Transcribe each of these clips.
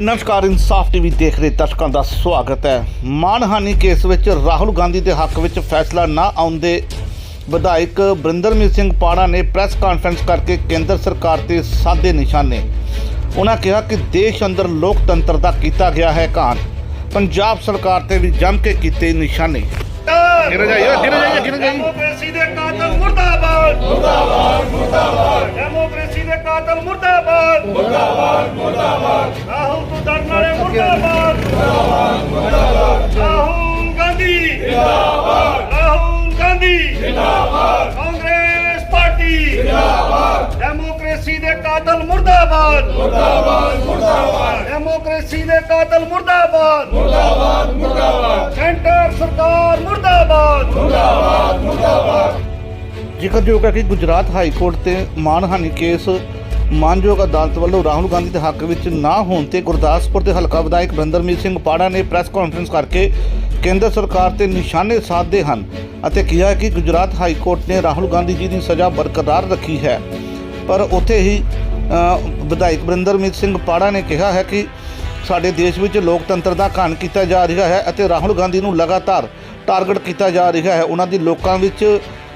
नमस्कार इंसाफ टीवी देख रहे दर्शकों का स्वागत है। मानहानि केस में राहुल गांधी के हक में फैसला ना आउंदे विधायक बरिंदरमीत सिंह पाड़ा ने प्रेस कॉन्फ्रेंस करके केंद्र सरकार के साधे निशाने। उन्होंने कहा कि देश अंदर लोकतंत्र का किया गया है घाण, पंजाब सरकार से भी जम के किए निशाने। डेमोक्रेसी दे कातल मुर्दाबाद मुर्दाबाद मुर्दाबाद डेमोक्रेसी दे कातल मुर्दाबाद मुर्दाबाद मुर्दाबाद राहुल तू डरना रे मुर्दाबाद मुर्दाबाद मुर्दाबाद राहुल गांधी जिंदाबाद राहुल गांधी जिंदाबाद कांग्रेस पार्टी जिंदाबाद डेमोक्रेसी दे कातल मुर्दाबाद मुर्दाबाद मुर्दाबाद डेमोक्रेसी दे कातल मुर्दाबाद मुर्दाबाद मुर्दाबाद सेंटर सरकार मुर्दाबाद मुर्दाबाद मुर्दाबाद। जिक्रयोग है कि गुजरात हाई कोर्ट के मानहानि केस मानयोग अदालत वालों राहुल गांधी के हक में ना होने ते गुरदासपुर के हल्का विधायक बरिंदरमीत सिंह पाड़ा ने प्रेस कॉन्फ्रेंस करके केंद्र सरकार से निशाने साधे हैं और कहा है कि गुजरात हाई कोर्ट ने राहुल गांधी जी की सज़ा बरकरार रखी है। पर उत्थे ही विधायक बरिंदरमीत सिंह पाड़ा ने कहा है कि साडे देश में लोकतंत्र का घाण किया जा रहा है और राहुल गांधी को लगातार टारगेट किया जा रहा है। उन्होंने लोगों में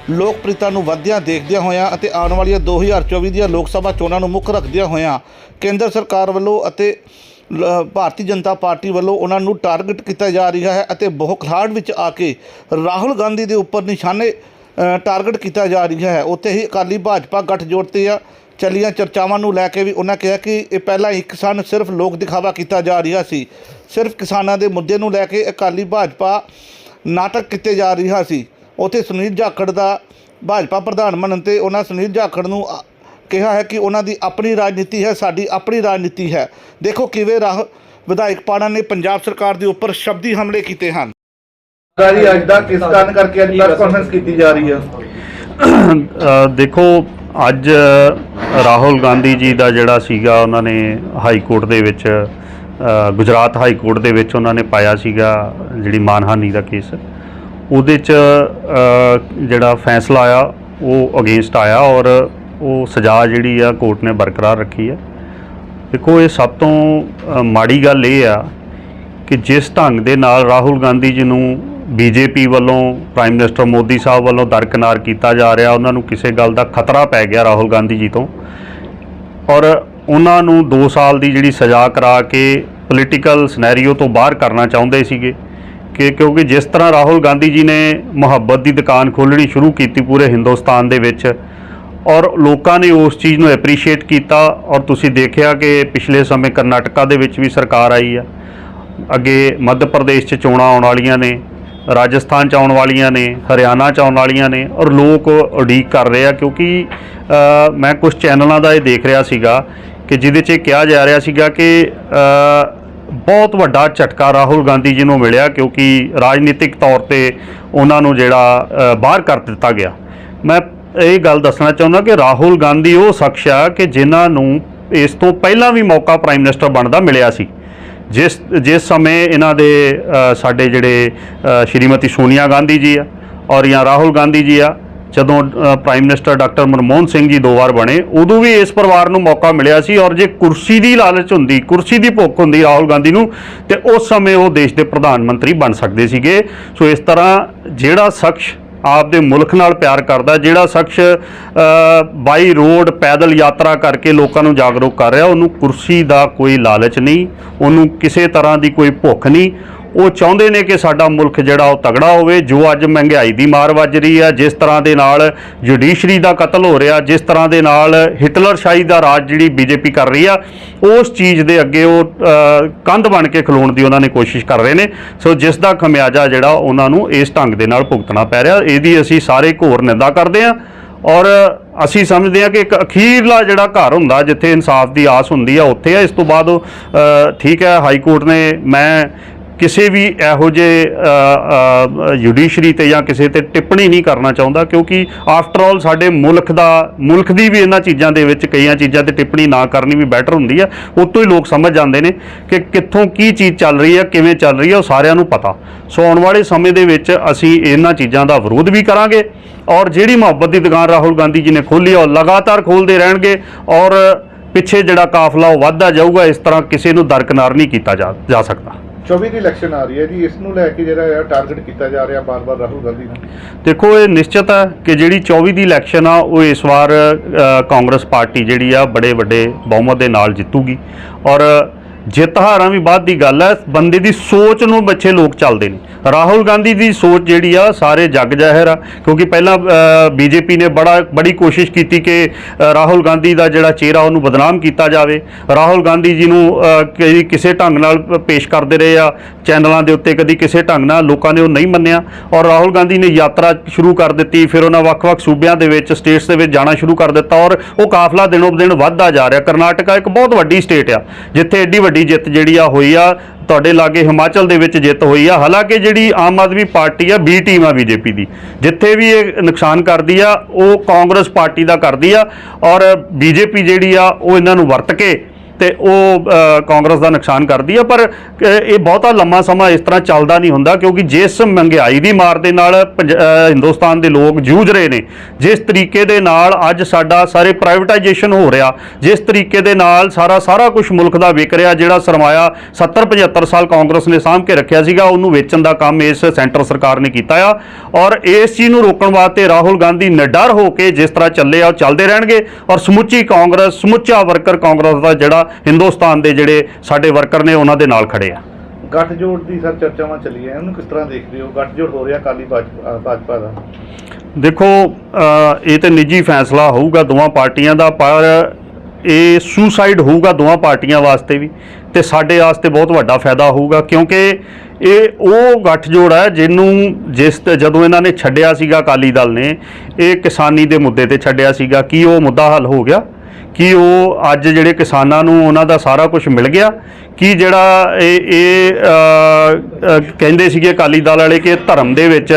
लोकप्रियता वधदियां देखदियां होया अते आने वाली 2024 दी लोक सभा चोणां नूं मुख रखदियां होया केंद्र सरकार वालों अते भारतीय जनता पार्टी वालों उन्हां नूं टारगेट किया जा रहा है अते बौखलाहट विच आके राहुल गांधी के उपर निशाने टारगेट किया जा रहा है। उत्थे ही अकाली भाजपा गठजोड़ ते चलियां चर्चावां नूं लैके भी उन्होंने कहा कि ये पहला एक सन सिर्फ लोक दिखावा किया जा रहा सी, सिर्फ किसानों के मुद्दे नूं लैके अकाली भाजपा नाटक किए जा रहा सी। उत्थे सुनील जाखड़ का भाजपा प्रधान बनन ते उन्होंने सुनील जाखड़ नूं कहा है कि उन्हों की अपनी राजनीति है, साड़ी अपनी राजनीति है। देखो किवें विधायक पाड़ा ने पंजाब सरकार के उपर शब्दी हमले किए हैं। अज दा किस कारण करके अज प्रेस कॉन्फ्रेंस की जा रही है? देखो अज राहुल गांधी जी का जिहड़ा सीगा उन्होंने हाई कोर्ट दे विच गुजरात हाई कोर्ट दे विच उन्होंने पाया सीगा जिहड़ी मानहानि का केस उहदे च जिहड़ा फैसला आया वो अगेंस्ट आया और वो सज़ा जिहड़ी आ कोर्ट ने बरकरार रखी है। देखो ये सब तो माड़ी गल ये आ कि जिस ढंग दे नाल राहुल गांधी जी नूं बीजेपी वालों प्राइम मिनिस्टर मोदी साहब वालों दरकिनार किया जा रहा, उन्होंने किसी गल का खतरा पै गया राहुल गांधी जी तो और उन्होंने 2 साल की जिहड़ी सज़ा करा के पोलीटिकल सनैरीओ तो बाहर करना चाहते सीगे कि क्योंकि जिस तरह राहुल गांधी जी ने मुहब्बत की दुकान खोलनी शुरू की पूरे हिंदुस्तान दे विच और लोगों ने उस चीज़ को एप्रीशिएट किया और तुसी देखिया कि पिछले समय कर्नाटका दे विच भी सरकार आई है, अगे मध्य प्रदेश च चोणां आउण वालियां ने, राजस्थान च आउण वालियां ने, हरियाणा च आउण वालियां ने और लोग उड़ीक कर रहे हैं क्योंकि मैं कुछ चैनलों का ये देख रहा सीगा कि जिहदे च कहा जा रहा सीगा कि बहुत वड्डा झटका राहुल गांधी जी को मिलिया क्योंकि राजनीतिक तौर पर उन्होंने जिहड़ा बाहर कर दिता गया। मैं ये गल दसना चाहुंदा कि राहुल गांधी वो शख्स आ कि जिन्होंने इस तो पहला भी मौका प्राइम मिनिस्टर बनदा मिलिया सी। जिस समय इन्हां दे साडे जिहड़े श्रीमती सोनिया गांधी जी आ और या राहुल गांधी जी आ जदों prime minister doctor Manmohan Singh ji 2 बार बने उदों भी इस परिवार नूं मौका मिलिया सी और जे कुर्सी की लालच हुंदी, कुर्सी की भुख हुंदी राहुल गांधी नूं ते उस समय वो देश के प्रधानमंत्री बन सकते सीगे। सो इस तरह जिहड़ा शख्स आपदे मुल्क नाल प्यार करदा, जिहड़ा शख्स बाई रोड पैदल यात्रा करके लोगों को जागरूक कर रहा, उन्होंने कुर्सी का कोई लालच नहीं, उन्होंने किसी तरह की कोई भुख नहीं। वो चाहते ने कि साडा मुल्क जिहड़ा तगड़ा होवे। जो अज महंगाई की मार वज रही है, जिस तरह के नाल जुडिशरी का कतल हो रहा, जिस तरह के नाल हिटलरशाही का राज जिहड़ी बीजेपी कर रही है, उस चीज़ के अगे वो कंध बन के खलोण की उन्होंने कोशिश कर रहे हैं। सो जिसका खमियाजा जिहड़ा उन्होंने इस ढंग के नाल भुगतना पै रहा, इहदी असीं सारे घोर निंदा करते हैं और असी समझते हैं कि एक अखीरला जिहड़ा घर हुंदा जिथे इंसाफ की आस हुंदी है उत्थे है। इस तो बाद ठीक है हाई कोर्ट ने मैं किसी भी इहो जे जुडिशरी ते या किसी ते टिप्पणी नहीं करना चाहता क्योंकि आफ्टर ऑल साडे मुल्क की भी इन्हां चीज़ों के विच कई चीज़ों ते टिप्पणी ना करनी भी बैटर हुंदी है। उतों ही लोग समझ जाते हैं कि कित्थों की चीज़ चल रही है, किवें चल रही है, वो सारिआं नूं पता। सो आउण वाले समय दे विच असीं इन्हां चीज़ों का विरोध भी करांगे और जिहड़ी मुहब्बत की दुकान राहुल गांधी जी ने खोली और लगातार खोलते रहणगे और ਪਿੱਛੇ ਜਿਹੜਾ ਕਾਫਲਾ ਉਹ ਵੱਧਦਾ ਜਾਊਗਾ। ਇਸ ਤਰ੍ਹਾਂ ਕਿਸੇ ਨੂੰ ਦਰਕਨਾਰ ਨਹੀਂ ਕੀਤਾ ਜਾ ਸਕਦਾ। 24 ਦੀ ਇਲੈਕਸ਼ਨ ਆ ਰਹੀ ਹੈ ਜੀ, ਇਸ ਨੂੰ ਲੈ ਕੇ ਜਿਹੜਾ ਟਾਰਗੇਟ ਕੀਤਾ ਜਾ ਰਿਹਾ ਬਾਰ-ਬਾਰ ਰਾਹੁਲ ਗਾਂਧੀ ਨੂੰ। ਦੇਖੋ, ਇਹ ਨਿਸ਼ਚਿਤ ਹੈ ਕਿ ਜਿਹੜੀ 24 ਦੀ ਇਲੈਕਸ਼ਨ ਆ ਉਹ ਇਸ ਵਾਰ ਕਾਂਗਰਸ ਪਾਰਟੀ ਜਿਹੜੀ ਆ ਬੜੇ ਵੱਡੇ ਬਹੁਮਤ ਦੇ ਨਾਲ ਜਿੱਤੂਗੀ। ਔਰ ਜਿੱਤ ਹਾਰਾਂ ਵੀ ਬਾਅਦ ਦੀ ਗੱਲ ਹੈ, ਬੰਦੇ ਦੀ ਸੋਚ ਨੂੰ ਪਿੱਛੇ ਲੋਕ ਚੱਲਦੇ ਨੇ। ਰਾਹੁਲ ਗਾਂਧੀ ਦੀ ਸੋਚ ਜਿਹੜੀ ਆ ਸਾਰੇ ਜੱਗ ਜ਼ਾਹਿਰ ਆ, ਕਿਉਂਕਿ ਪਹਿਲਾਂ ਬੀਜੇਪੀ ਨੇ ਬੜੀ ਕੋਸ਼ਿਸ਼ ਕੀਤੀ ਕਿ ਰਾਹੁਲ ਗਾਂਧੀ ਦਾ ਜਿਹੜਾ ਚਿਹਰਾ ਉਹਨੂੰ ਬਦਨਾਮ ਕੀਤਾ ਜਾਵੇ। ਰਾਹੁਲ ਗਾਂਧੀ ਜੀ ਨੂੰ ਕਦੀ ਕਿਸੇ ਢੰਗ ਨਾਲ ਪੇਸ਼ ਕਰਦੇ ਰਹੇ ਆ ਚੈਨਲਾਂ ਦੇ ਉੱਤੇ, ਕਦੀ ਕਿਸੇ ਢੰਗ ਨਾਲ, ਲੋਕਾਂ ਨੇ ਉਹ ਨਹੀਂ ਮੰਨਿਆ। ਔਰ ਰਾਹੁਲ ਗਾਂਧੀ ਨੇ ਯਾਤਰਾ ਸ਼ੁਰੂ ਕਰ ਦਿੱਤੀ, ਫਿਰ ਉਹਨਾਂ ਵੱਖ-ਵੱਖ ਸੂਬਿਆਂ ਦੇ ਵਿੱਚ, ਸਟੇਟਸ ਦੇ ਵਿੱਚ ਜਾਣਾ ਸ਼ੁਰੂ ਕਰ ਦਿੱਤਾ ਔਰ ਉਹ ਕਾਫਲਾ ਦਿਨੋਂ ਦਿਨ ਵੱਧਦਾ ਜਾ ਰਿਹਾ। ਕਰਨਾਟਕਾ ਇੱਕ ਬਹੁਤ ਵੱਡੀ ਸਟੇਟ ਆ ਜਿੱਥੇ ਐਡੀ ਵੱਡੀ ਜਿੱਤ ਜਿਹੜੀ ਆ ਹੋਈ ਆ। ਤੁਹਾਡੇ ਲਾਗੇ ਹਿਮਾਚਲ ਦੇ ਵਿੱਚ ਜਿੱਤ ਹੋਈ ਆ। ਹਾਲਾਂਕਿ ਜਿਹੜੀ ਆਮ ਆਦਮੀ ਪਾਰਟੀ ਆ, ਬੀ ਟੀਮ ਆ ਬੀਜੇਪੀ ਦੀ, ਜਿੱਥੇ ਵੀ ਇਹ ਨੁਕਸਾਨ ਕਰਦੀ ਆ ਉਹ ਕਾਂਗਰਸ ਪਾਰਟੀ ਦਾ ਕਰਦੀ ਆ ਔਰ ਬੀਜੇਪੀ ਜਿਹੜੀ ਆ ਉਹ ਇਹਨਾਂ ਨੂੰ ਵਰਤ ਕੇ ਤੇ ਉਹ ਕਾਂਗਰਸ ਦਾ ਨੁਕਸਾਨ ਕਰਦੀ ਆ। ਪਰ ਇਹ ਬਹੁਤਾ ਲੰਮਾ ਸਮਾਂ ਇਸ ਤਰ੍ਹਾਂ ਚੱਲਦਾ ਨਹੀਂ ਹੁੰਦਾ, ਕਿਉਂਕਿ ਜਿਸ ਮਹਿੰਗਾਈ ਦੀ ਮਾਰ ਦੇ ਨਾਲ ਹਿੰਦੁਸਤਾਨ ਦੇ ਲੋਕ ਜੂਝ ਰਹੇ ਨੇ, ਜਿਸ ਤਰੀਕੇ ਦੇ ਨਾਲ ਅੱਜ ਸਾਡਾ ਸਾਰੇ ਪ੍ਰਾਈਵੇਟਾਈਜੇਸ਼ਨ ਹੋ ਰਿਹਾ, ਜਿਸ ਤਰੀਕੇ ਦੇ ਨਾਲ ਸਾਰਾ ਕੁਝ ਮੁਲਕ ਦਾ ਵਿਕ ਰਿਹਾ, ਜਿਹੜਾ ਸਰਮਾਇਆ 70-75 ਸਾਲ ਕਾਂਗਰਸ ਨੇ ਸਾਂਭ ਕੇ ਰੱਖਿਆ ਸੀਗਾ, ਉਹਨੂੰ ਵੇਚਣ ਦਾ ਕੰਮ ਇਸ ਸੈਂਟਰ ਸਰਕਾਰ ਨੇ ਕੀਤਾ ਆ। ਔਰ ਇਸ ਚੀਜ਼ ਨੂੰ ਰੋਕਣ ਵਾਸਤੇ ਰਾਹੁਲ ਗਾਂਧੀ ਨਿਡਰ ਹੋ ਕੇ ਜਿਸ ਤਰ੍ਹਾਂ ਚੱਲੇ ਆ ਉਹ ਚੱਲਦੇ ਰਹਿਣਗੇ। ਔਰ ਸਮੁੱਚੀ ਕਾਂਗਰਸ, ਸਮੁੱਚਾ ਵਰਕਰ ਕਾਂਗਰਸ ਦਾ ਜਿਹੜਾ ਹਿੰਦੁਸਤਾਨ ਦੇ ਜਿਹੜੇ ਸਾਡੇ ਵਰਕਰ ਨੇ ਉਹਨਾਂ ਦੇ ਨਾਲ ਖੜੇ ਆ। ਗੱਠਜੋੜ ਦੀ ਸਰ ਚਰਚਾਵਾਂ ਚੱਲੀਆਂ, ਉਹਨੂੰ ਕਿਸ ਤਰ੍ਹਾਂ ਦੇਖਦੇ ਹੋ? ਗੱਠਜੋੜ ਹੋ ਰਿਹਾ ਅਕਾਲੀ ਭਾਜਪਾ ਦਾ। ਦੇਖੋ, ਇਹ ਤੇ ਨਿੱਜੀ ਫੈਸਲਾ ਹੋਊਗਾ ਦੋਵਾਂ ਪਾਰਟੀਆਂ ਦਾ, ਪਰ ਇਹ ਸੁਸਾਈਡ ਹੋਊਗਾ ਦੋਵਾਂ ਪਾਰਟੀਆਂ ਵਾਸਤੇ ਵੀ ਤੇ ਸਾਡੇ ਵਾਸਤੇ ਬਹੁਤ ਵੱਡਾ ਫਾਇਦਾ ਹੋਊਗਾ, ਕਿਉਂਕਿ ਇਹ ਉਹ ਗੱਠਜੋੜ ਹੈ ਜਦੋਂ ਇਹਨਾਂ ਨੇ ਛੱਡਿਆ ਸੀਗਾ, ਅਕਾਲੀ ਦਲ ਨੇ ਇਹ ਕਿਸਾਨੀ ਦੇ ਮੁੱਦੇ ਤੇ ਛੱਡਿਆ ਸੀਗਾ। ਕੀ ਉਹ ਮੁੱਦਾ ਹੱਲ ਹੋ ਗਿਆ? ਕੀ ਉਹ ਅੱਜ ਜਿਹੜੇ ਕਿਸਾਨਾਂ ਨੂੰ ਉਹਨਾਂ ਦਾ ਸਾਰਾ ਕੁਝ ਮਿਲ ਗਿਆ? ਕੀ ਜਿਹੜਾ ਇਹ ਕਹਿੰਦੇ ਸੀਗੇ ਅਕਾਲੀ ਦਲ ਵਾਲੇ ਕਿ ਧਰਮ ਦੇ ਵਿੱਚ,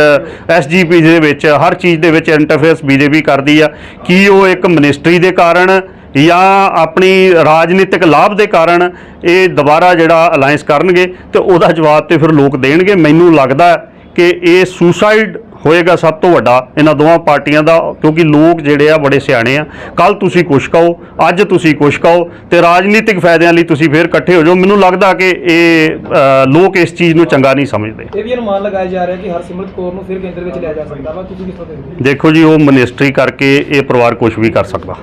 SGP ਦੇ ਵਿੱਚ, ਹਰ ਚੀਜ਼ ਦੇ ਵਿੱਚ ਇੰਟਰਫੇਸ ਬੀਜੇਪੀ ਕਰਦੀ ਆ, ਕੀ ਉਹ ਇੱਕ ਮਿਨਿਸਟਰੀ ਦੇ ਕਾਰਨ ਜਾਂ ਆਪਣੀ ਰਾਜਨੀਤਿਕ ਲਾਭ ਦੇ ਕਾਰਨ ਇਹ ਦੁਬਾਰਾ ਜਿਹੜਾ ਅਲਾਇੰਸ ਕਰਨਗੇ? ਤੇ ਉਹਦਾ ਜਵਾਬ ਤੇ ਫਿਰ ਲੋਕ ਦੇਣਗੇ। ਮੈਨੂੰ ਲੱਗਦਾ ਕਿ ਇਹ ਸੁਸਾਈਡ ਹੋਏਗਾ ਸਭ ਤੋਂ ਵੱਡਾ ਇਹਨਾਂ ਦੋਵਾਂ ਪਾਰਟੀਆਂ ਦਾ, ਕਿਉਂਕਿ ਲੋਕ ਜਿਹੜੇ ਆ ਬੜੇ ਸਿਆਣੇ ਆ। ਕੱਲ ਤੁਸੀਂ ਕੁਛ ਕਹੋ, ਅੱਜ ਤੁਸੀਂ ਕੁਛ ਕਹੋ ਤੇ ਰਾਜਨੀਤਿਕ ਫਾਇਦਿਆਂ ਲਈ ਤੁਸੀਂ ਫਿਰ ਇਕੱਠੇ ਹੋ ਜਾਓ। ਮੈਨੂੰ ਲੱਗਦਾ ਕਿ ਇਹ ਲੋਕ ਇਸ ਚੀਜ਼ ਨੂੰ ਚੰਗਾ ਨਹੀਂ ਸਮਝਦੇ। ਇਹ ਵੀ ਅਨੁਮਾਨ ਲਗਾਇਆ ਜਾ ਰਿਹਾ ਕਿ ਹਰਸਿਮਰਤ ਕੌਰ ਨੂੰ ਫਿਰ ਕੇਂਦਰ ਵਿੱਚ ਲਿਆ ਜਾ ਸਕਦਾ ਵਾ, ਤੁਸੀਂ ਕਿਸ ਤਰ੍ਹਾਂ ਦੇਖਦੇ ਹੋ? ਦੇਖੋ ਜੀ, ਉਹ ਮਿਨਿਸਟਰੀ ਕਰਕੇ ਇਹ ਪਰਿਵਾਰ ਕੁਛ ਵੀ ਕਰ ਸਕਦਾ,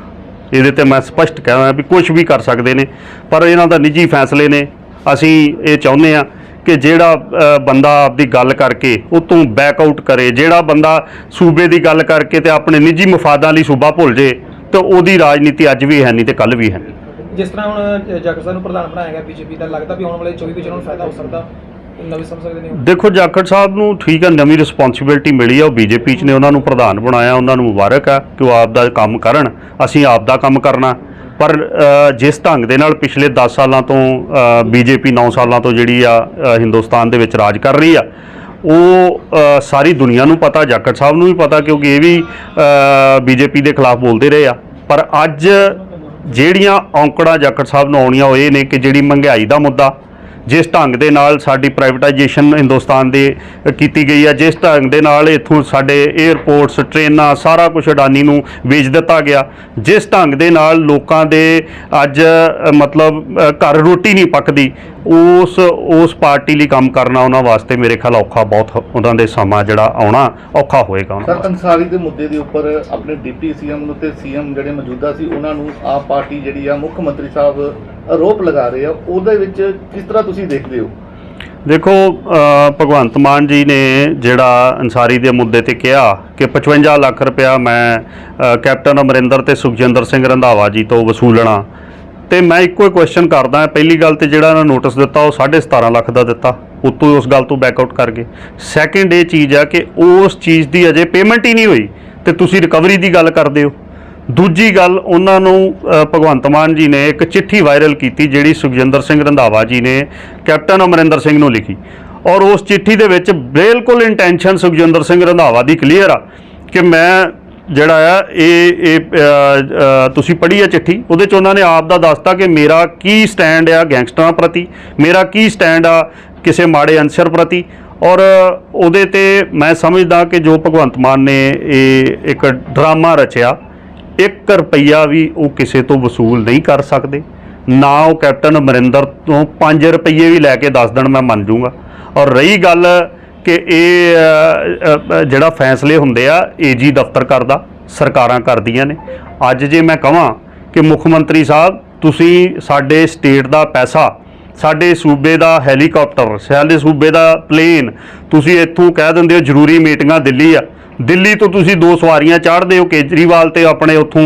ਇਹਦੇ ਤੇ ਮੈਂ ਸਪਸ਼ਟ ਕਹਿਣਾ ਵੀ ਕੁਛ ਵੀ ਕਰ ਸਕਦੇ ਨੇ, ਪਰ ਇਹਨਾਂ ਦਾ ਨਿੱਜੀ ਫੈਸਲੇ ਨੇ। ਅਸੀਂ ਇਹ ਚਾਹੁੰਦੇ ਆ ਕਿ ਜਿਹੜਾ ਬੰਦਾ ਆਪਦੀ ਗੱਲ ਕਰਕੇ ਉਹ ਤੋਂ ਬੈਕਆਊਟ ਕਰੇ, ਜਿਹੜਾ ਬੰਦਾ ਸੂਬੇ ਦੀ ਗੱਲ ਕਰਕੇ ਤੇ ਆਪਣੇ ਨਿੱਜੀ ਮਫਾਦਾਂ ਲਈ ਸੂਬਾ ਭੁੱਲ ਜੇ, ਤੇ ਉਹਦੀ ਰਾਜਨੀਤੀ ਅੱਜ ਵੀ ਹੈ ਨਹੀਂ ਤੇ ਕੱਲ੍ਹ ਵੀ ਹੈ ਨਹੀਂ। ਜਿਸ ਤਰ੍ਹਾਂ ਹੁਣ ਜਾਖੜ ਸਾਹਿਬ ਨੂੰ ਪ੍ਰਧਾਨ ਬਣਾਇਆ ਗਿਆ ਬੀਜੇਪੀ ਦਾ, ਲੱਗਦਾ ਵੀ ਆਉਣ ਵਾਲੇ 24 ਵਿੱਚ ਉਹਨਾਂ ਨੂੰ ਫਾਇਦਾ ਹੋ ਸਕਦਾ, ਨਵੀਂ ਸਮਝ ਸਕਦੇ ਨੇ? ਦੇਖੋ, ਜਾਖੜ ਸਾਹਿਬ ਨੂੰ ਠੀਕ ਹੈ, ਨਵੀਂ ਰਿਸਪੌਂਸਿਬਿਲਟੀ ਮਿਲੀ ਆ, ਉਹ ਬੀਜੇਪੀ 'ਚ ਨੇ, ਉਹਨਾਂ ਨੂੰ ਪ੍ਰਧਾਨ ਬਣਾਇਆ, ਉਹਨਾਂ ਨੂੰ ਮੁਬਾਰਕ ਆ ਕਿ ਉਹ ਆਪ ਦਾ ਕੰਮ ਕਰਨ, ਅਸੀਂ ਆਪ ਦਾ ਕੰਮ ਕਰਨਾ। ਪਰ ਜਿਸ ਢੰਗ ਦੇ ਨਾਲ ਪਿਛਲੇ 10 ਸਾਲਾਂ ਤੋਂ ਬੀਜੇਪੀ 9 ਸਾਲਾਂ ਤੋਂ ਜਿਹੜੀ ਆ ਹਿੰਦੁਸਤਾਨ ਦੇ ਵਿੱਚ ਰਾਜ ਕਰ ਰਹੀ ਆ, ਉਹ ਸਾਰੀ ਦੁਨੀਆ ਨੂੰ ਪਤਾ, ਜਾਖੜ ਸਾਹਿਬ ਨੂੰ ਵੀ ਪਤਾ, ਕਿਉਂਕਿ ਇਹ ਵੀ ਬੀਜੇਪੀ ਦੇ ਖਿਲਾਫ ਬੋਲਦੇ ਰਹੇ ਆ। ਪਰ ਅੱਜ ਜਿਹੜੀਆਂ ਔਂਕੜਾਂ ਜਾਖੜ ਸਾਹਿਬ ਨੂੰ ਆਉਣੀਆਂ ਉਹ ਇਹ ਨੇ ਕਿ ਜਿਹੜੀ ਮਹਿੰਗਾਈ ਦਾ ਮੁੱਦਾ, ਜਿਸ ਢੰਗ ਦੇ ਨਾਲ ਸਾਡੀ ਪ੍ਰਾਈਵੇਟਾਈਜੇਸ਼ਨ ਹਿੰਦੁਸਤਾਨ ਦੇ ਕੀਤੀ ਗਈ ਆ, ਜਿਸ ਢੰਗ ਦੇ ਨਾਲ ਇੱਥੋਂ ਸਾਡੇ 에ਅਰਪੋਰਟਸ, ਟ੍ਰੇਨਾਂ, ਸਾਰਾ ਕੁਝ ਅਡਾਨੀ ਨੂੰ ਵੇਚ ਦਿੱਤਾ ਗਿਆ, ਜਿਸ ਢੰਗ ਦੇ ਨਾਲ ਲੋਕਾਂ ਦੇ ਅੱਜ ਮਤਲਬ ਘਰ ਰੋਟੀ ਨਹੀਂ ਪੱਕਦੀ, ਉਸ ਪਾਰਟੀ ਲਈ ਕੰਮ ਕਰਨਾ ਉਹਨਾਂ ਵਾਸਤੇ ਮੇਰੇ ਖਿਆਲ ਔਖਾ ਬਹੁਤ, ਉਹਨਾਂ ਦੇ ਸਮਾਂ ਜਿਹੜਾ ਆਉਣਾ ਔਖਾ ਹੋਏਗਾ ਉਹਨਾਂ ਸਰ। ਅੰਸਾਰੀ ਦੇ ਮੁੱਦੇ ਦੇ ਉੱਪਰ ਆਪਣੇ ਡਿਪਟੀ CM ਨੂੰ ਤੇ CM ਜਿਹੜੇ ਮੌਜੂਦਾ ਸੀ ਉਹਨਾਂ ਨੂੰ ਆਪ ਪਾਰਟੀ ਜਿਹੜੀ ਆ, ਮੁੱਖ ਮੰਤਰੀ ਸਾਹਿਬ ਆਰੋਪ ਲਗਾ ਰਹੇ ਆ, ਉਹਦੇ ਵਿੱਚ ਕਿਸ ਤਰ੍ਹਾਂ ਤੁਸੀਂ ਦੇਖਦੇ ਹੋ? ਦੇਖੋ, ਭਗਵੰਤ ਮਾਨ ਜੀ ਨੇ ਜਿਹੜਾ ਅੰਸਾਰੀ ਦੇ ਮੁੱਦੇ ਤੇ ਕਿਹਾ ਕਿ 55 ਲੱਖ ਰੁਪਇਆ ਮੈਂ ਕੈਪਟਨ ਅਮਰਿੰਦਰ ਤੇ ਸੁਖਜਿੰਦਰ ਸਿੰਘ ਰੰਧਾਵਾ ਜੀ ਤੋਂ ਵਸੂਲਣਾ, ਤੇ ਮੈਂ ਇੱਕੋ ਹੀ ਕੁਐਸਚਨ ਕਰਦਾ। ਪਹਿਲੀ ਗੱਲ ਤੇ ਜਿਹੜਾ ਇਹਨਾਂ ਨੋਟਿਸ ਦਿੱਤਾ ਉਹ 17.5 ਲੱਖ ਦਾ ਦਿੱਤਾ, ਉਤੋਂ ਉਸ ਗੱਲ ਤੋਂ ਬੈਕਆਊਟ ਕਰ ਗਏ। ਸੈਕਿੰਡ ਇਹ ਚੀਜ਼ ਆ ਕਿ ਉਸ ਚੀਜ਼ ਦੀ ਅਜੇ ਪੇਮੈਂਟ ਹੀ ਨਹੀਂ ਹੋਈ ਤੇ ਤੁਸੀਂ ਰਿਕਵਰੀ ਦੀ ਗੱਲ ਕਰਦੇ ਹੋ। ਦੂਜੀ ਗੱਲ, ਉਹਨਾਂ ਨੂੰ ਭਗਵੰਤ ਮਾਨ ਜੀ ਨੇ ਇੱਕ ਚਿੱਠੀ ਵਾਇਰਲ ਕੀਤੀ ਜਿਹੜੀ ਸੁਖਜਿੰਦਰ ਸਿੰਘ ਰੰਧਾਵਾ ਜੀ ਨੇ ਕੈਪਟਨ ਅਮਰਿੰਦਰ ਸਿੰਘ ਨੂੰ ਲਿਖੀ, ਔਰ ਉਸ ਚਿੱਠੀ ਦੇ ਵਿੱਚ ਬਿਲਕੁਲ ਇੰਟੈਂਸ਼ਨ ਸੁਖਜਿੰਦਰ ਸਿੰਘ ਰੰਧਾਵਾ ਦੀ ਕਲੀਅਰ ਆ ਕਿ ਮੈਂ ਜਿਹੜਾ ਆ ਇਹ ਤੁਸੀਂ ਪੜ੍ਹੀ ਆ ਚਿੱਠੀ, ਉਹਦੇ 'ਚ ਉਹਨਾਂ ਨੇ ਆਪ ਦਾ ਦੱਸਤਾ ਕਿ ਮੇਰਾ ਕੀ ਸਟੈਂਡ ਆ ਗੈਂਗਸਟਰਾਂ ਪ੍ਰਤੀ, ਮੇਰਾ ਕੀ ਸਟੈਂਡ ਆ ਕਿਸੇ ਮਾੜੇ ਅਨਸਰ ਪ੍ਰਤੀ। ਔਰ ਉਹਦੇ ਤੇ ਮੈਂ ਸਮਝਦਾ ਕਿ ਜੋ ਭਗਵੰਤ ਮਾਨ ਨੇ ਇਹ ਇੱਕ ਡਰਾਮਾ ਰਚਿਆ, 1 ਰੁਪਈਆ ਵੀ ਉਹ ਕਿਸੇ ਤੋਂ ਵਸੂਲ ਨਹੀਂ ਕਰ ਸਕਦੇ। ਨਾ ਉਹ ਕੈਪਟਨ ਅਮਰਿੰਦਰ ਤੋਂ 5 ਰੁਪਈਏ ਵੀ ਲੈ ਕੇ ਦੱਸ ਦੇਣ ਮੈਂ ਮੰਨ ਜੂੰਗਾ। ਔਰ ਰਹੀ ਗੱਲ ਕਿ ਇਹ ਜਿਹੜਾ ਫੈਸਲੇ ਹੁੰਦੇ ਆ ਏਜੀ ਦਫ਼ਤਰ ਕਰਦਾ, ਸਰਕਾਰਾਂ ਕਰਦੀਆਂ ਨੇ। ਅੱਜ ਜੇ ਮੈਂ ਕਹਾਂ ਕਿ ਮੁੱਖ ਮੰਤਰੀ ਸਾਹਿਬ ਤੁਸੀਂ ਸਾਡੇ ਸਟੇਟ ਦਾ ਪੈਸਾ, ਸਾਡੇ ਸੂਬੇ ਦਾ ਹੈਲੀਕਾਪਟਰ, ਸਾਡੇ ਸੂਬੇ ਦਾ ਪਲੇਨ ਤੁਸੀਂ ਇੱਥੋਂ ਕਹਿ ਦਿੰਦੇ ਹੋ ਜ਼ਰੂਰੀ ਮੀਟਿੰਗਾਂ ਦਿੱਲੀ ਆ, ਦਿੱਲੀ ਤੋਂ ਤੁਸੀਂ 2 ਸਵਾਰੀਆਂ ਚਾੜ੍ਹਦੇ ਹੋ ਕੇਜਰੀਵਾਲ ਤੇ ਆਪਣੇ ਉੱਥੋਂ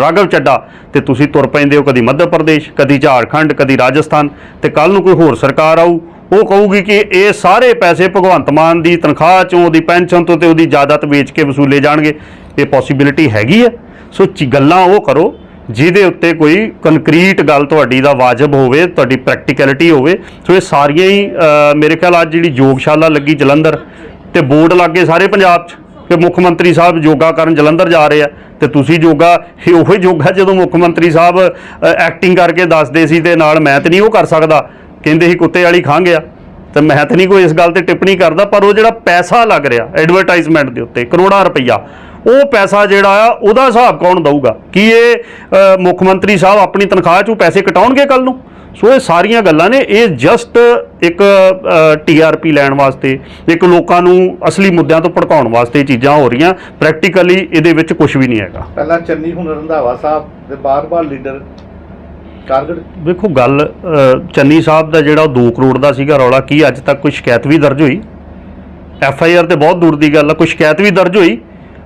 ਰਾਘਵ ਚੱਡਾ, ਤੇ ਤੁਸੀਂ ਤੁਰ ਪੈਂਦੇ ਹੋ ਕਦੀ ਮੱਧ ਪ੍ਰਦੇਸ਼, ਕਦੀ ਝਾਰਖੰਡ, ਕਦੀ ਰਾਜਸਥਾਨ, ਤੇ ਕੱਲ ਨੂੰ ਕੋਈ ਹੋਰ ਸਰਕਾਰ ਆਊ ਉਹ ਕਹੂਗੀ ਕਿ ਇਹ ਸਾਰੇ ਪੈਸੇ ਭਗਵੰਤ ਮਾਨ ਦੀ ਤਨਖਾਹ ਚੋਂ, ਉਹਦੀ ਪੈਨਸ਼ਨ ਤੋਂ ਤੇ ਉਹਦੀ ਜਾਇਦਾਦ ਵੇਚ ਕੇ ਵਸੂਲੇ ਜਾਣਗੇ। ਇਹ ਪੋਸੀਬਿਲਿਟੀ ਹੈਗੀ ਹੈ। ਸੋ ਗੱਲਾਂ ਉਹ ਕਰੋ ਜਿਹਦੇ ਉੱਤੇ ਕੋਈ ਕੰਕਰੀਟ ਗੱਲ ਤੁਹਾਡੀ ਦਾ ਵਾਜਬ ਹੋਵੇ, ਤੁਹਾਡੀ ਪ੍ਰੈਕਟੀਕੈਲਿਟੀ ਹੋਵੇ। ਸੋ ਇਹ ਸਾਰੀਆਂ ਹੀ ਮੇਰੇ ਖਿਆਲ ਅੱਜ ਜਿਹੜੀ ਯੋਗਸ਼ਾਲਾ ਲੱਗੀ ਜਲੰਧਰ ਤੇ ਬੋਰਡ ਲੱਗੇ ਸਾਰੇ ਪੰਜਾਬ 'ਚ ਕਿ ਮੁੱਖ ਮੰਤਰੀ ਸਾਹਿਬ ਯੋਗਾ ਕਰਨ ਜਲੰਧਰ ਜਾ ਰਹੇ ਆ, ਤੇ ਤੁਸੀਂ ਯੋਗਾ ਇਹ ਉਹੀ ਯੋਗਾ ਜਦੋਂ ਮੁੱਖ ਮੰਤਰੀ ਸਾਹਿਬ ਐਕਟਿੰਗ ਕਰਕੇ ਦੱਸਦੇ ਸੀ ਤੇ ਨਾਲ ਮੈਂ ਤਾਂ ਨਹੀਂ ਉਹ ਕਰ ਸਕਦਾ, ਕਹਿੰਦੇ ਸੀ ਕੁੱਤੇ ਵਾਲੀ ਖੰਘ ਆ, ਤੇ ਮੈਂ ਤਾਂ ਨਹੀਂ ਕੋਈ ਇਸ ਗੱਲ ਤੇ ਟਿੱਪਣੀ ਕਰਦਾ। ਪਰ ਉਹ ਜਿਹੜਾ ਪੈਸਾ ਲੱਗ ਰਿਹਾ ਐਡਵਰਟਾਈਜ਼ਮੈਂਟ ਦੇ ਉੱਤੇ ਕਰੋੜਾਂ ਰੁਪਈਆ, ਉਹ ਪੈਸਾ ਜਿਹੜਾ ਆ ਉਹਦਾ ਹਿਸਾਬ ਕੌਣ ਦਊਗਾ? ਕੀ ਇਹ ਮੁੱਖ ਮੰਤਰੀ ਸਾਹਿਬ ਆਪਣੀ ਤਨਖਾਹ 'ਚੋਂ ਪੈਸੇ ਕਟਾਉਣਗੇ ਕੱਲ੍ਹ ਨੂੰ? ਸੋ ਇਹ ਸਾਰੀਆਂ ਗੱਲਾਂ ਨੇ, ਇਹ ਜਸਟ ਇੱਕ TRP ਲੈਣ ਵਾਸਤੇ, ਇੱਕ ਲੋਕਾਂ ਨੂੰ ਅਸਲੀ ਮੁੱਦਿਆਂ ਤੋਂ ਭੜਕਾਉਣ ਵਾਸਤੇ ਇਹ ਚੀਜ਼ਾਂ ਹੋ ਰਹੀਆਂ। ਪ੍ਰੈਕਟੀਕਲੀ ਇਹਦੇ ਵਿੱਚ ਕੁਝ ਵੀ ਨਹੀਂ ਹੈਗਾ। ਪਹਿਲਾਂ ਚੰਨੀ, ਹੁਣ ਰੰਧਾਵਾ ਸਾਹਿਬ ਦੇ ਬਾਰ-ਬਾਰ ਲੀਡਰ ਟਾਰਗੇਟ। ਵੇਖੋ ਗੱਲ ਚੰਨੀ ਸਾਹਿਬ ਦਾ ਜਿਹੜਾ 2 ਕਰੋੜ ਦਾ ਸੀਗਾ ਰੌਲਾ, ਕੀ ਅੱਜ ਤੱਕ ਕੋਈ ਸ਼ਿਕਾਇਤ ਵੀ ਦਰਜ ਹੋਈ? FIR ਤੇ ਬਹੁਤ ਦੂਰ ਦੀ ਗੱਲ ਆ, ਕੋਈ ਸ਼ਿਕਾਇਤ ਵੀ ਦਰਜ ਹੋਈ?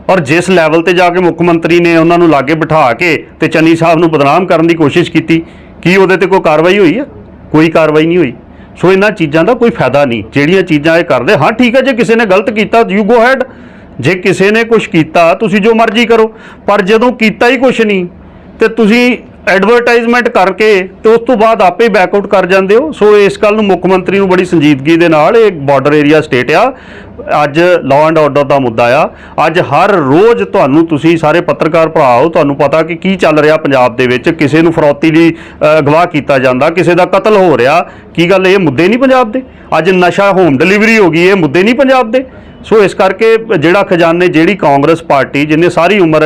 ਔਰ ਜਿਸ ਲੈਵਲ ਤੇ ਜਾ ਕੇ ਮੁੱਖ ਮੰਤਰੀ ਨੇ ਉਹਨਾਂ ਨੂੰ ਲਾਗੇ ਬਿਠਾ ਕੇ ਤੇ ਚੰਨੀ ਸਾਹਿਬ ਨੂੰ ਬਦਨਾਮ ਕਰਨ ਦੀ ਕੋਸ਼ਿਸ਼ ਕੀਤੀ, ਕੀ ਉਹਦੇ ਤੇ ਕੋਈ ਕਾਰਵਾਈ ਹੋਈ ਹੈ? ਕੋਈ ਕਾਰਵਾਈ ਨਹੀਂ ਹੋਈ। ਸੋ ਇਹਨਾਂ ਚੀਜ਼ਾਂ ਦਾ ਕੋਈ ਫਾਇਦਾ ਨਹੀਂ ਜਿਹੜੀਆਂ ਚੀਜ਼ਾਂ ਇਹ ਕਰਦੇ। ਹਾਂ ਠੀਕ ਹੈ, ਜੇ ਕਿਸੇ ਨੇ ਗਲਤ ਕੀਤਾ ਯੂ ਗੋ ਹੈਡ, ਜੇ ਕਿਸੇ ਨੇ ਕੁਛ ਕੀਤਾ ਤੁਸੀਂ ਜੋ ਮਰਜ਼ੀ ਕਰੋ, ਪਰ ਜਦੋਂ ਕੀਤਾ ਹੀ ਕੁਛ ਨਹੀਂ ਤੇ ਤੁਸੀਂ ਐਡਵਰਟਾਈਜ਼ਮੈਂਟ ਕਰਕੇ ਤੇ ਉਸ ਤੋਂ ਬਾਅਦ ਆਪੇ ਬੈਕਆਊਟ ਕਰ ਜਾਂਦੇ ਹੋ। ਸੋ ਇਸ ਗੱਲ ਨੂੰ ਮੁੱਖ ਮੰਤਰੀ ਨੂੰ ਬੜੀ ਸੰਜੀਦਗੀ ਦੇ ਨਾਲ, ਇਹ ਬਾਰਡਰ ਏਰੀਆ ਸਟੇਟ ਆ, ਅੱਜ ਲਾਅ ਐਂਡ ਆਰਡਰ ਦਾ ਮੁੱਦਾ ਆ। ਅੱਜ ਹਰ ਰੋਜ਼ ਤੁਹਾਨੂੰ, ਤੁਸੀਂ ਸਾਰੇ ਪੱਤਰਕਾਰ ਭਰਾ ਹੋ, ਤੁਹਾਨੂੰ ਪਤਾ ਕਿ ਕੀ ਚੱਲ ਰਿਹਾ ਪੰਜਾਬ ਦੇ ਵਿੱਚ। ਕਿਸੇ ਨੂੰ ਫਰੌਤੀ ਲਈ ਅਗਵਾ ਕੀਤਾ ਜਾਂਦਾ, ਕਿਸੇ ਦਾ ਕਤਲ ਹੋ ਰਿਹਾ। ਕੀ ਗੱਲ ਇਹ ਮੁੱਦੇ ਨਹੀਂ ਪੰਜਾਬ ਦੇ? ਅੱਜ ਨਸ਼ਾ ਹੋਮ ਡਿਲੀਵਰੀ ਹੋ ਗਈ, ਇਹ ਮੁੱਦੇ ਨਹੀਂ ਪੰਜਾਬ ਦੇ? ਸੋ ਇਸ ਕਰਕੇ ਜਿਹੜਾ ਖਜ਼ਾਨੇ, ਜਿਹੜੀ ਕਾਂਗਰਸ ਪਾਰਟੀ ਜਿਹਨੇ ਸਾਰੀ ਉਮਰ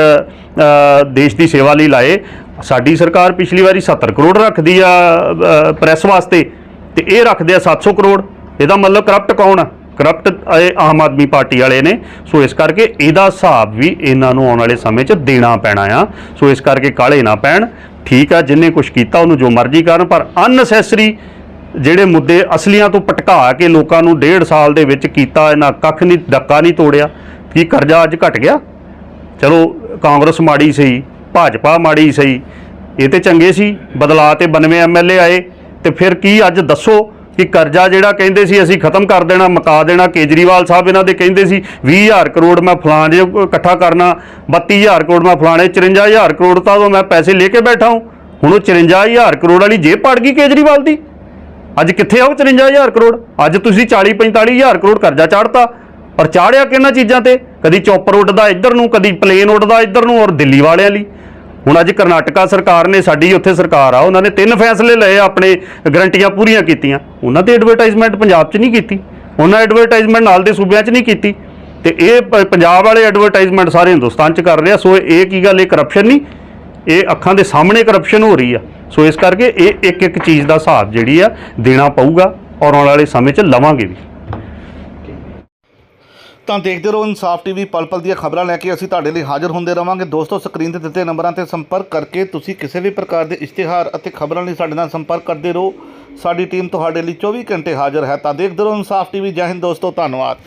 ਦੇਸ਼ ਦੀ ਸੇਵਾ ਲਈ ਲਾਏ, ਸਾਡੀ ਸਰਕਾਰ ਪਿਛਲੀ ਵਾਰੀ 70 ਕਰੋੜ ਰੱਖਦੀ ਆ ਪ੍ਰੈਸ ਵਾਸਤੇ ਤੇ ਇਹ ਰੱਖਦੇ ਆ 700 ਕਰੋੜ। ਇਹਦਾ ਮਤਲਬ ਕਰਪਟ ਕੌਣ ਆ? ਕਰਪਟ ਆਮ ਆਦਮੀ ਪਾਰਟੀ ਵਾਲੇ ਨੇ। ਸੋ ਇਸ ਕਰਕੇ ਇਹਦਾ ਹਿਸਾਬ ਵੀ ਇਹਨਾਂ ਨੂੰ ਆਉਣ ਵਾਲੇ ਸਮੇਂ 'ਚ ਦੇਣਾ ਪੈਣਾ ਆ। ਸੋ ਇਸ ਕਰਕੇ ਕਾਹਲੇ ਨਾ ਪੈਣ। ਠੀਕ ਆ, ਜਿਹਨੇ ਕੁਛ ਕੀਤਾ ਉਹਨੂੰ ਜੋ ਮਰਜ਼ੀ ਕਰਨ, ਪਰ ਅਨਨੈਸੈਸਰੀ ਜਿਹੜੇ ਮੁੱਦੇ ਅਸਲੀਆਂ ਤੋਂ ਭਟਕਾ ਕੇ ਲੋਕਾਂ ਨੂੰ 1.5 ਸਾਲ ਦੇ ਵਿੱਚ ਕੀਤਾ, ਇਹਨਾਂ ਕੱਖ ਨਹੀਂ, ਡੱਕਾ ਨਹੀਂ ਤੋੜਿਆ। ਕੀ ਕਰਜ਼ਾ ਅੱਜ ਘਟ ਗਿਆ? ਚਲੋ ਕਾਂਗਰਸ ਮਾੜੀ ਸਹੀ, ਭਾਜਪਾ ਮਾੜੀ ਸਹੀ, ਇਹ ਤੇ ਚੰਗੇ ਸੀ, ਬਦਲਾ ਤੇ 92 MLA ਆਏ, ਤੇ ਫਿਰ ਕੀ ਅੱਜ ਦੱਸੋ ਕਿ ਕਰਜ਼ਾ ਜਿਹੜਾ ਕਹਿੰਦੇ ਸੀ ਅਸੀਂ ਖਤਮ ਕਰ ਦੇਣਾ, ਮੁਕਾ ਦੇਣਾ। ਕੇਜਰੀਵਾਲ ਸਾਹਿਬ ਇਹਨਾਂ ਦੇ ਕਹਿੰਦੇ ਸੀ 20,000 ਕਰੋੜ ਮੈਂ ਫਲਾਣੇ ਇਕੱਠਾ ਕਰਨਾ, 32,000 ਕਰੋੜ ਮੈਂ ਫਲਾਣੇ, 54,000 ਕਰੋੜ ਤਾਂ ਉਹ ਮੈਂ ਪੈਸੇ ਲੈ ਕੇ ਬੈਠਾ ਹੂੰ। ਹੁਣ ਉਹ 54,000 ਕਰੋੜ ਵਾਲੀ ਜੇਬ ਪੜ ਗਈ ਕੇਜਰੀਵਾਲ ਦੀ। ਅੱਜ ਕਿੱਥੇ ਆ ਉਹ 54,000 ਕਰੋੜ? ਅੱਜ ਤੁਸੀਂ 40-45,000 ਕਰੋੜ ਕਰਜ਼ਾ ਚਾੜਤਾ। ਔਰ ਚਾੜਿਆ ਕਿਹਨਾਂ ਚੀਜ਼ਾਂ ਤੇ? ਕਦੀ ਚੌਪਰ ਉੱਡਦਾ ਇੱਧਰ ਨੂੰ, ਕਦੀ ਪਲੇਨ ਉੱਡਦਾ ਇੱਧਰ ਨੂੰ, ਔਰ ਦਿੱਲੀ ਵਾਲਿਆਂ ਲਈ। ਹੁਣ ਅੱਜ ਕਰਨਾਟਕਾ ਸਰਕਾਰ ਨੇ, ਸਾਡੀ ਉੱਥੇ ਸਰਕਾਰ ਆ, ਉਹਨਾਂ ਨੇ 3 ਫੈਸਲੇ ਲਏ, ਆਪਣੇ ਗਰੰਟੀਆਂ ਪੂਰੀਆਂ ਕੀਤੀਆਂ। ਉਹਨਾਂ ਤੇ ਐਡਵਰਟਾਈਜ਼ਮੈਂਟ ਪੰਜਾਬ 'ਚ ਨਹੀਂ ਕੀਤੀ, ਉਹਨਾਂ ਐਡਵਰਟਾਈਜ਼ਮੈਂਟ ਨਾਲ ਦੇ ਸੂਬਿਆਂ 'ਚ ਨਹੀਂ ਕੀਤੀ, ਤੇ ਇਹ ਪੰਜਾਬ ਵਾਲੇ ਐਡਵਰਟਾਈਜ਼ਮੈਂਟ ਸਾਰੇ ਹਿੰਦੁਸਤਾਨ 'ਚ ਕਰ ਰਹੇ ਆ। ਸੋ ਇਹ ਕੀ ਗੱਲ, ਇਹ ਕਰਪਸ਼ਨ ਨਹੀਂ, ਇਹ ਅੱਖਾਂ ਦੇ ਸਾਹਮਣੇ ਕਰਪਸ਼ਨ ਹੋ ਰਹੀ ਆ। ਸੋ ਇਸ ਕਰਕੇ ਇਹ ਇੱਕ ਚੀਜ਼ ਦਾ ਹਿਸਾਬ ਜਿਹੜੀ ਆ ਦੇਣਾ ਪਊਗਾ, ਔਰ ਆਉਣ ਵਾਲੇ ਸਮੇਂ 'ਚ ਲਵਾਂਗੇ ਵੀ। ਤਾਂ ਦੇਖਦੇ ਰਹੋ ਇਨਸਾਫ TV, ਪਲ ਪਲ ਦੀਆਂ ਖਬਰਾਂ ਲੈ ਕੇ ਅਸੀਂ ਤੁਹਾਡੇ ਲਈ ਹਾਜ਼ਰ ਹੁੰਦੇ ਰਵਾਂਗੇ। ਦੋਸਤੋ, ਸਕਰੀਨ ਤੇ ਦਿੱਤੇ ਨੰਬਰਾਂ ਤੇ ਸੰਪਰਕ ਕਰਕੇ ਤੁਸੀਂ ਕਿਸੇ ਵੀ ਪ੍ਰਕਾਰ ਦੇ ਇਸ਼ਤਿਹਾਰ ਅਤੇ ਖਬਰਾਂ ਲਈ ਸਾਡੇ ਨਾਲ ਸੰਪਰਕ ਕਰਦੇ ਰਹੋ। ਸਾਡੀ ਟੀਮ ਤੁਹਾਡੇ ਲਈ 24 ਘੰਟੇ ਹਾਜ਼ਰ ਹੈ। ਤਾਂ ਦੇਖਦੇ ਰਹੋ ਇਨਸਾਫ TV। ਜੈ ਹਿੰਦ ਦੋਸਤੋ, ਧੰਨਵਾਦ।